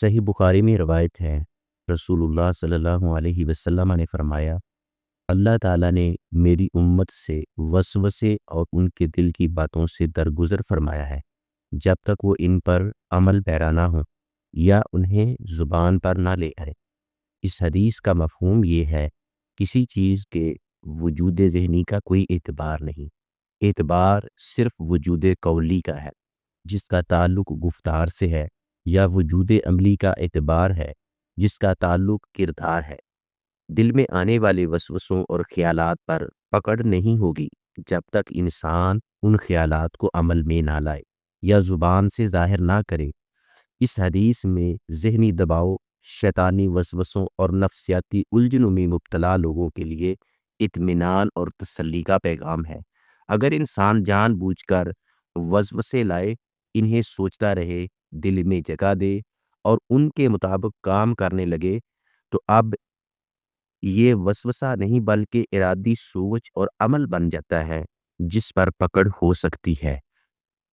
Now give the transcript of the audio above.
صحیح بخاری میں روایت ہے، رسول اللہ صلی اللہ علیہ وسلم نے فرمایا، اللہ تعالیٰ نے میری امت سے وسوسے اور ان کے دل کی باتوں سے درگزر فرمایا ہے جب تک وہ ان پر عمل پیرا نہ ہوں یا انہیں زبان پر نہ لے آئے۔ اس حدیث کا مفہوم یہ ہے، کسی چیز کے وجود ذہنی کا کوئی اعتبار نہیں، اعتبار صرف وجود قولی کا ہے جس کا تعلق گفتار سے ہے، یا وجود عملی کا اعتبار ہے جس کا تعلق کردار ہے۔ دل میں آنے والے وسوسوں اور خیالات پر پکڑ نہیں ہوگی جب تک انسان ان خیالات کو عمل میں نہ لائے یا زبان سے ظاہر نہ کرے۔ اس حدیث میں ذہنی دباؤ، شیطانی وسوسوں اور نفسیاتی الجھنوں میں مبتلا لوگوں کے لیے اطمینان اور تسلی کا پیغام ہے۔ اگر انسان جان بوجھ کر وسوسے لائے، انہیں سوچتا رہے، دل میں جگہ دے اور ان کے مطابق کام کرنے لگے، تو اب یہ وسوسہ نہیں بلکہ ارادی سوچ اور عمل بن جاتا ہے جس پر پکڑ ہو سکتی ہے۔